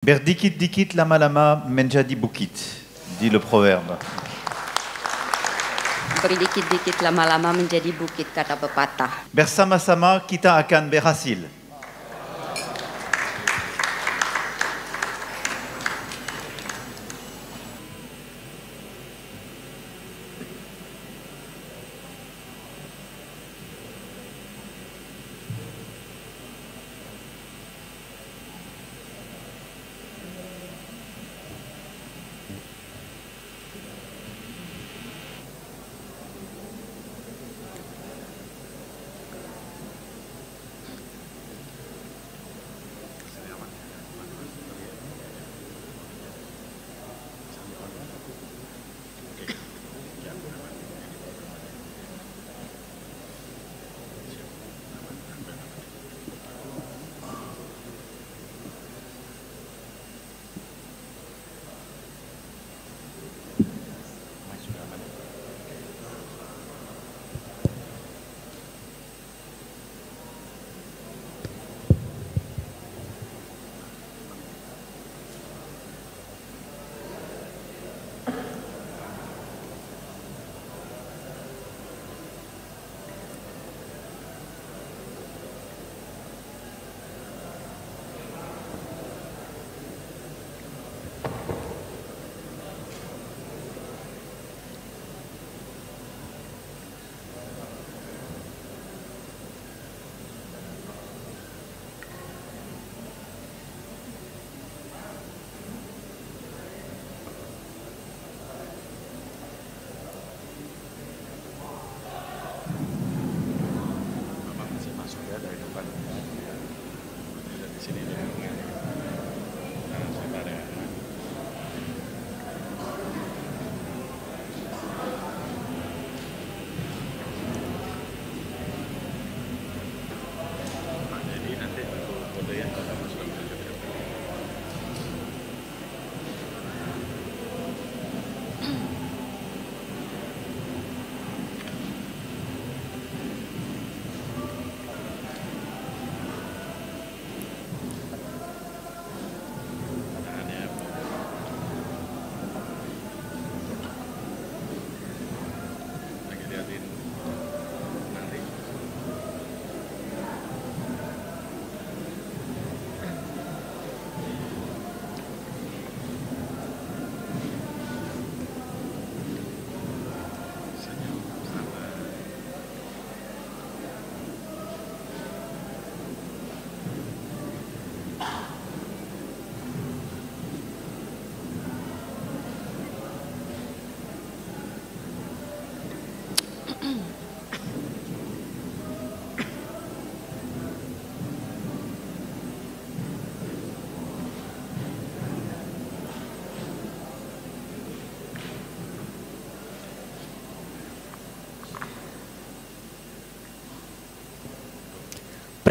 Berdikit-dikit lama-lama menjadi bukit, dit le proverbe. Berdikit-dikit lama-lama menjadi bukit, kata pepatah. Bersama-sama kita akan berhasil.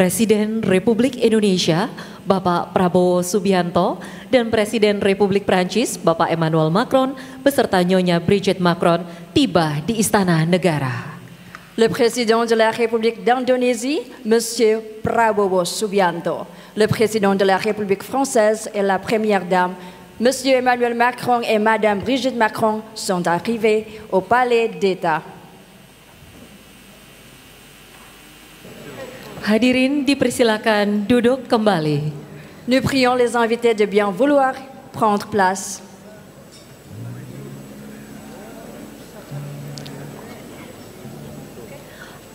Presiden Republik Indonesia, Bapak Prabowo Subianto, dan Presiden Republik Prancis, Bapak Emmanuel Macron, beserta Nyonya Brigitte Macron, tiba di Istana Negara. Le Président de la République d'Indonésie, Monsieur Prabowo Subianto, le Président de la République française et la Première Dame, Monsieur Emmanuel Macron et Madame Brigitte Macron sont arrivés au Palais d'État. Hadirin dipersilakan duduk kembali. Nous prions les invités de bien vouloir prendre place.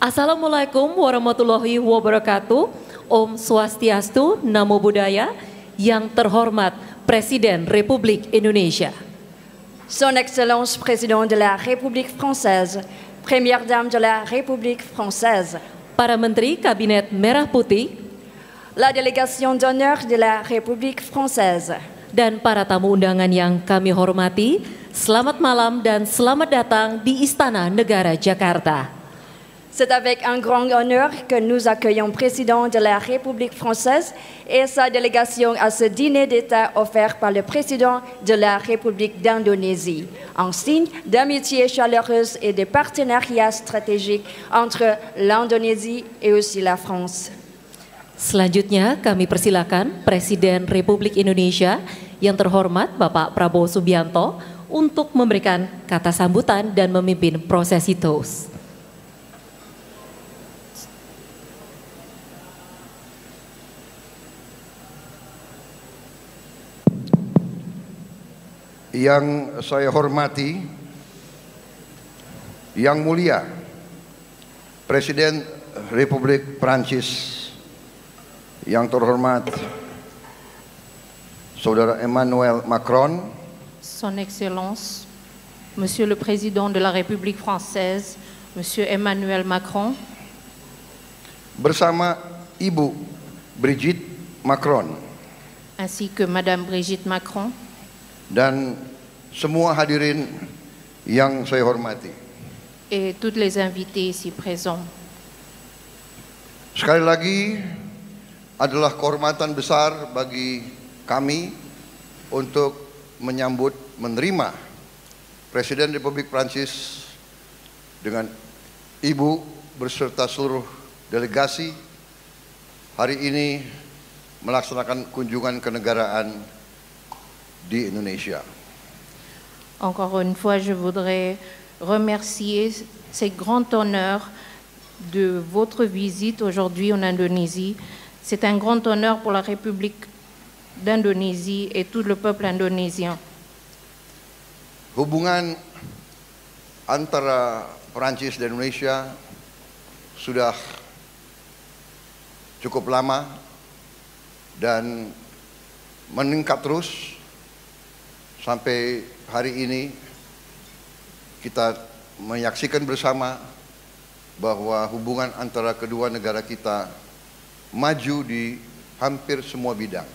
Assalamualaikum warahmatullahi wabarakatuh. Om Swastiastu, Namo Buddhaya. Yang terhormat Presiden Republik Indonesia. Son Excellence Président de la République française, Première Dame de la République française. Para Menteri Kabinet Merah Putih, la délégation d'honneur de la République française, dan para tamu undangan yang kami hormati, selamat malam dan selamat datang di Istana Negara Jakarta. C'est avec un grand honneur que nous accueillons le président de la République française et sa délégation à ce dîner d'État offert par le président de la République d'Indonésie, en signe d'amitié chaleureuse et de partenariat stratégique entre l'Indonésie et aussi la France. Selanjutnya kami persilakan Presiden Republik Indonesia yang terhormat Bapak Prabowo Subianto untuk memberikan kata sambutan dan memimpin prosesi toast. Yang saya hormati, Yang Mulia Presiden Republik Prancis, yang terhormat Saudara Emmanuel Macron, Son Excellence, Monsieur le Président de la République française, Monsieur Emmanuel Macron, bersama Ibu Brigitte Macron, ainsi que Madame Brigitte Macron, dan semua hadirin yang saya hormati. et toutes les invités ici présents. Sekali lagi, adalah kehormatan besar bagi kami untuk menerima Presiden Republik Prancis dengan Ibu beserta seluruh delegasi hari ini melaksanakan kunjungan kenegaraan di Indonesia. Encore une fois, je voudrais remercier ce grand honneur de votre visite aujourd'hui en Indonésie. C'est un grand honneur pour la République d'Indonésie et tout le peuple indonésien. Hubungan antara Perancis dan Indonesia sudah cukup lama dan meningkat terus sampai hari ini. Kita menyaksikan bersama bahwa hubungan antara kedua negara kita maju di hampir semua bidang.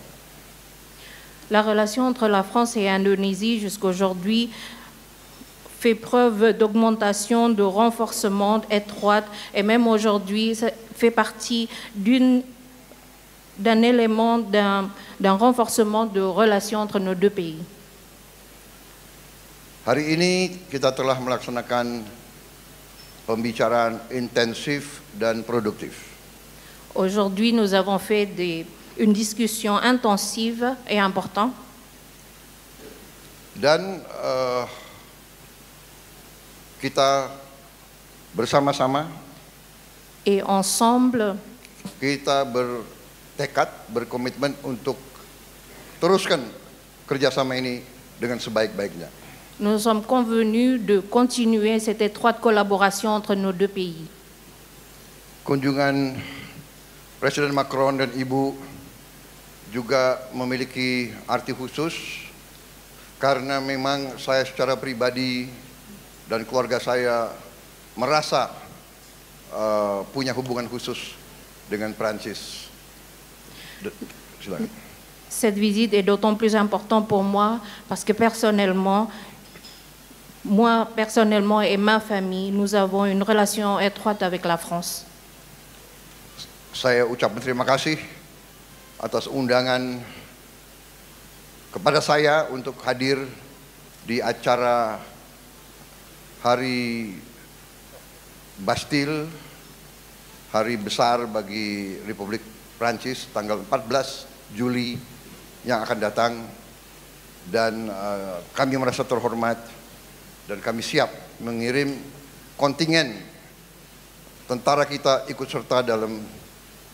La relation entre la France et l'Indonésie jusqu'aujourd'hui fait preuve d'augmentation, de renforcement étroite, et même aujourd'hui ça fait partie d'un élément, d'un renforcement de relations entre nos deux pays. Hari ini kita telah melaksanakan pembicaraan intensif dan produktif. Aujourd'hui, nous avons fait une discussion intensive et importante. Dan kita bersama-sama, et ensemble, kita bertekad, berkomitmen untuk teruskan kerjasama ini dengan sebaik-baiknya. nous sommes convenus de continuer cette étroite collaboration entre nos deux pays. Kunjungan Presiden Macron dan Ibu juga memiliki arti khusus karena memang saya secara pribadi dan keluarga saya merasa punya hubungan khusus dengan Prancis. Silakan. Cette visite est d'autant plus importante pour moi parce que moi personnellement et ma famille, nous avons une relation étroite avec la France. Saya ucapkan terima kasih atas undangan kepada saya untuk hadir di acara Hari Bastille, hari besar bagi Republik Prancis tanggal 14 Juli yang akan datang, dan kami merasa terhormat dan kami siap mengirim kontingen tentara kita ikut serta dalam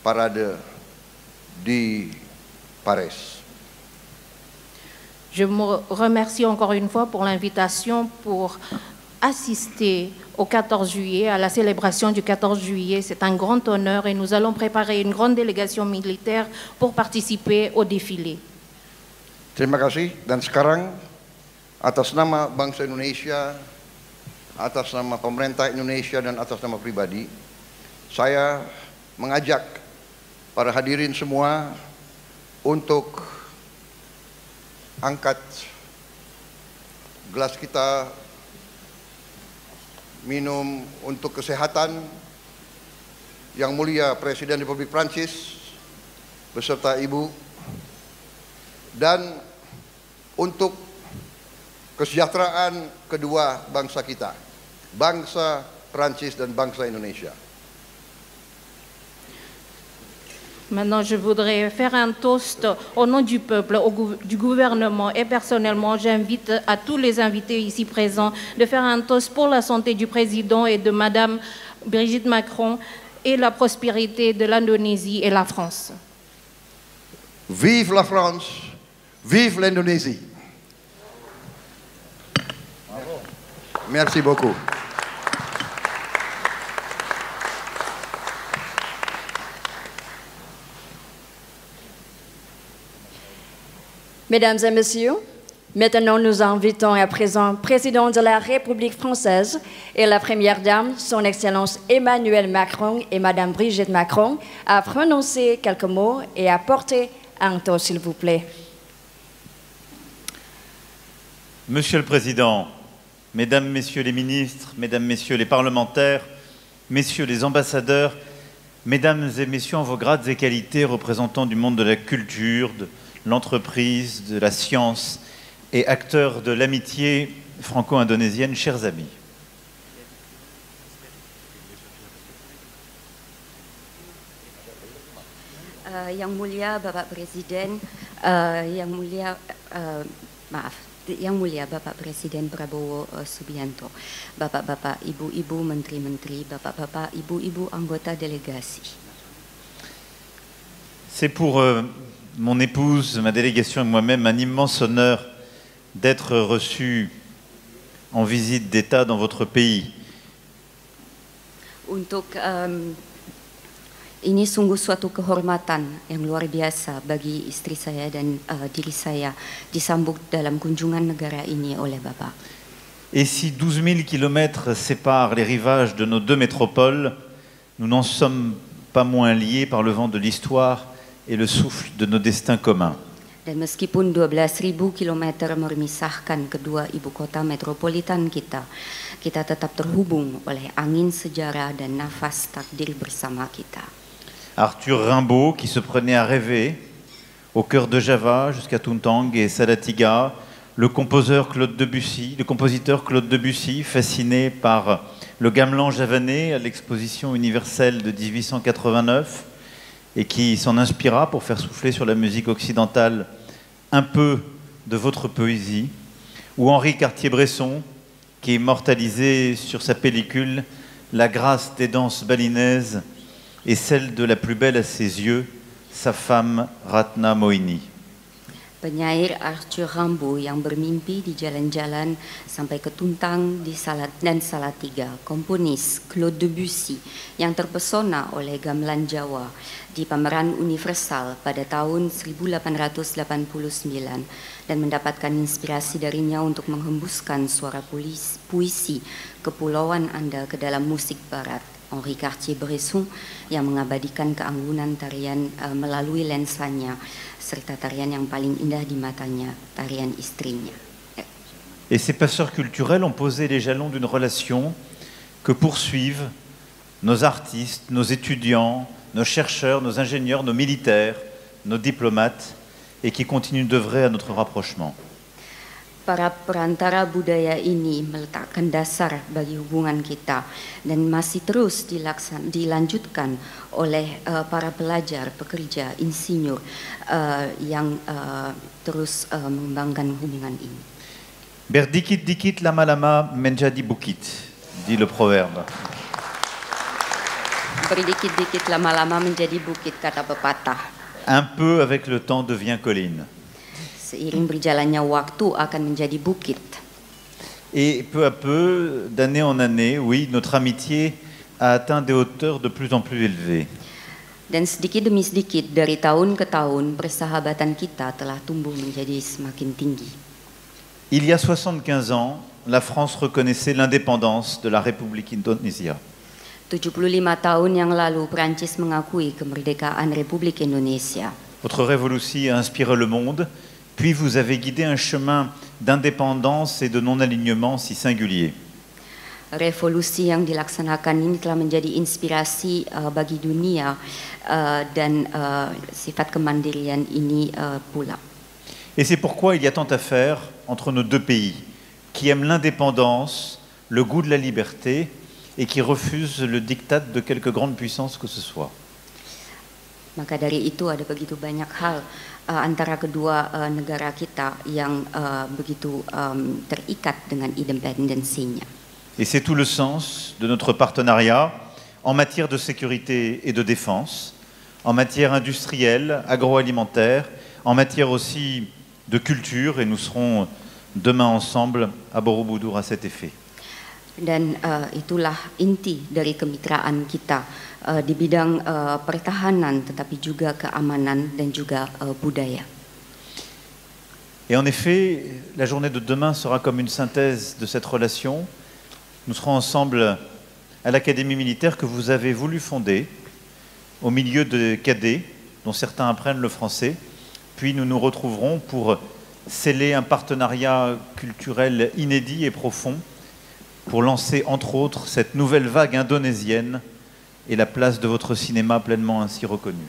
parade di Paris. Je me remercie encore une fois pour l'invitation pour assister au 14 juillet, à la célébration du 14 juillet. C'est un grand honneur et nous allons préparer une grande délégation militaire pour participer au défilé. Terima kasih, dan sekarang atas nama bangsa Indonesia, atas nama pemerintah Indonesia dan atas nama pribadi, saya mengajak para hadirin semua untuk angkat gelas kita minum untuk kesehatan Yang Mulia Presiden Republik Prancis beserta Ibu, dan untuk kesejahteraan kedua bangsa kita, bangsa Prancis dan bangsa Indonesia. Maintenant, je voudrais faire un toast au nom du peuple, du gouvernement et personnellement, j'invite à tous les invités ici présents de faire un toast pour la santé du président et de Madame Brigitte Macron et la prospérité de l'Indonésie et la France. Vive la France, vive l'Indonésie. Merci beaucoup. Mesdames et messieurs, maintenant nous invitons à présent le président de la République française et la première dame, son Excellence Emmanuel Macron et Madame Brigitte Macron, à prononcer quelques mots et à porter un toast, s'il vous plaît. Monsieur le Président, Mesdames, Messieurs les ministres, Mesdames, Messieurs les parlementaires, Messieurs les ambassadeurs, Mesdames et Messieurs en vos grades et qualités, représentants du monde de la culture, de l'entreprise, de la science et acteurs de l'amitié franco-indonésienne, chers amis. Yang Mulia Bapak Presiden, Yang Mulia Bapak Presiden Prabowo Subianto, Bapak-bapak, ibu-ibu, menteri-menteri, bapak-bapak, ibu-ibu anggota delegasi. C'est pour mon épouse, ma délégation et moi-même un immense honneur d'être reçu en visite d'État dans votre pays. Ini sungguh suatu kehormatan yang luar biasa bagi istri saya dan diri saya disambut dalam kunjungan negara ini oleh Bapak. Et si 12 000 kilomètres séparent les rivages de nos deux métropoles, nous n'en sommes pas moins liés par le vent de l'histoire et le souffle de nos destins communs. Dan meskipun 12.000 kilometer memisahkan kedua ibu kota metropolitan kita tetap terhubung oleh angin sejarah dan nafas takdir bersama kita. Arthur Rimbaud, qui se prenait à rêver, au cœur de Java jusqu'à Tuntang et Salatiga, le compositeur Claude Debussy, fasciné par le gamelan javanais à l'exposition universelle de 1889, et qui s'en inspira pour faire souffler sur la musique occidentale un peu de votre poésie, ou Henri Cartier-Bresson, qui immortalisait sur sa pellicule la grâce des danses balinaises et celle de la plus belle à ses yeux, sa femme Ratna Mohini. Penyair Arthur Rimbaud yang bermimpi di jalan-jalan sampai ke Tuntang dan Salatiga, komponis Claude Debussy yang terpesona oleh gamelan Jawa di pameran universal pada tahun 1889 dan mendapatkan inspirasi darinya untuk menghembuskan suara puisi Kepulauan Anda ke dalam musik barat. Henri Cartier-Bresson yang mengabadikan keanggunan tarian melalui lensanya serta tarian yang paling indah di matanya, tarian istrinya. Et ces passeurs culturels ont posé les jalons d'une relation que poursuivent nos artistes, nos étudiants, nos chercheurs, nos ingénieurs, nos militaires, nos diplomates et qui continuent d'œuvrer à notre rapprochement. Para perantara budaya ini meletakkan dasar bagi hubungan kita dan masih terus dilanjutkan oleh para pelajar, pekerja, insinyur yang terus mengembangkan hubungan ini. Berdikit dikit lama-lama menjadi bukit, dit le proverbe. Berdikit-dikit lama-lama menjadi bukit, kata pepatah. Un peu avec le temps devient colline. Seiring berjalannya waktu akan menjadi bukit. Et peu à peu, d'année en année, oui, notre amitié a atteint des hauteurs de plus en plus élevées. Dan sedikit demi sedikit dari tahun ke tahun persahabatan kita telah tumbuh menjadi semakin tinggi. Il y a 75 ans, la France reconnaissait l'indépendance de la République Indonésia. 75 tahun yang lalu Prancis mengakui kemerdekaan Republik Indonesia. Votre révolution a inspiré le monde. Puis vous avez guidé un chemin d'indépendance et de non-alignement si singulier. Revolusi yang dilaksanakan ini telah menjadi inspirasi bagi dunia dan sifat kemandirian ini pula. Et c'est pourquoi il y a tant à faire entre nos deux pays, qui aiment l'indépendance, le goût de la liberté et qui refusent le diktat de quelque grande puissance que ce soit. Maka dari itu ada begitu banyak hal antara kedua negara kita yang begitu terikat dengan independensinya. Et c'est tout le sens de notre partenariat en matière de sécurité et de défense, en matière industrielle, agroalimentaire, en matière aussi de culture, et nous serons demain ensemble à Borobudur à cet effet. Dan itulah inti dari kemitraan kita di bidang pertahanan, tetapi juga keamanan dan juga budaya. Et en effet, la journée de demain sera comme une synthèse de cette relation. Nous serons ensemble à l'Académie militaire que vous avez voulu fonder, au milieu de cadets, dont certains apprennent le français. Puis nous nous retrouverons pour sceller un partenariat culturel inédit et profond, pour lancer entre autres cette nouvelle vague indonésienne et la place de votre cinéma pleinement ainsi reconnue.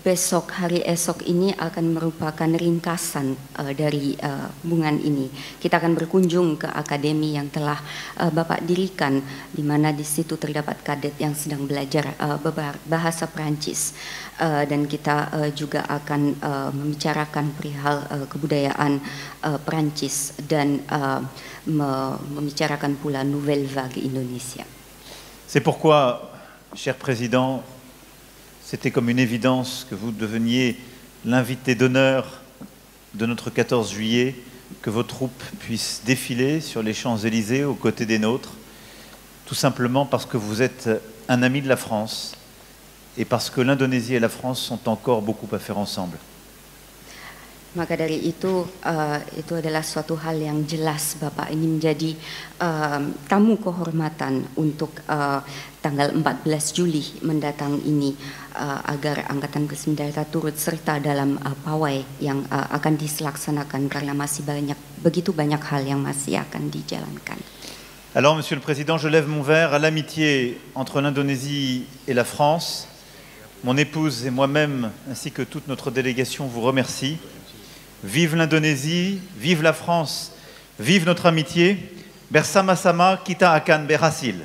Besok, hari esok ini akan merupakan ringkasan dari hubungan ini. Kita akan berkunjung ke akademi yang telah Bapak dirikan, di mana di situ terdapat kadet yang sedang belajar bahasa Prancis, dan kita juga akan membicarakan perihal kebudayaan Prancis dan membicarakan pula Nouvelle Vague Indonesia. C'est pourquoi, cher Président, c'était comme une évidence que vous deveniez l'invité d'honneur de notre 14 juillet, que vos troupes puissent défiler sur les Champs-Élysées aux côtés des nôtres, tout simplement parce que vous êtes un ami de la France et parce que l'Indonésie et la France sont encore beaucoup à faire ensemble. Maka dari itu adalah suatu hal yang jelas Bapak ini menjadi tamu kehormatan untuk tanggal 14 Juli mendatang ini, agar Angkatan Bersenjata turut serta dalam pawai yang akan dilaksanakan, karena masih begitu banyak hal yang masih akan dijalankan. Alors, Monsieur le Président, je lève mon verre à l'amitié entre l'Indonésie et la France. Mon épouse et moi-même, ainsi que toute notre délégation, vous remercie. Vive l'Indonésie, vive la France, vive notre amitié. Bersama-sama kita akan berhasil.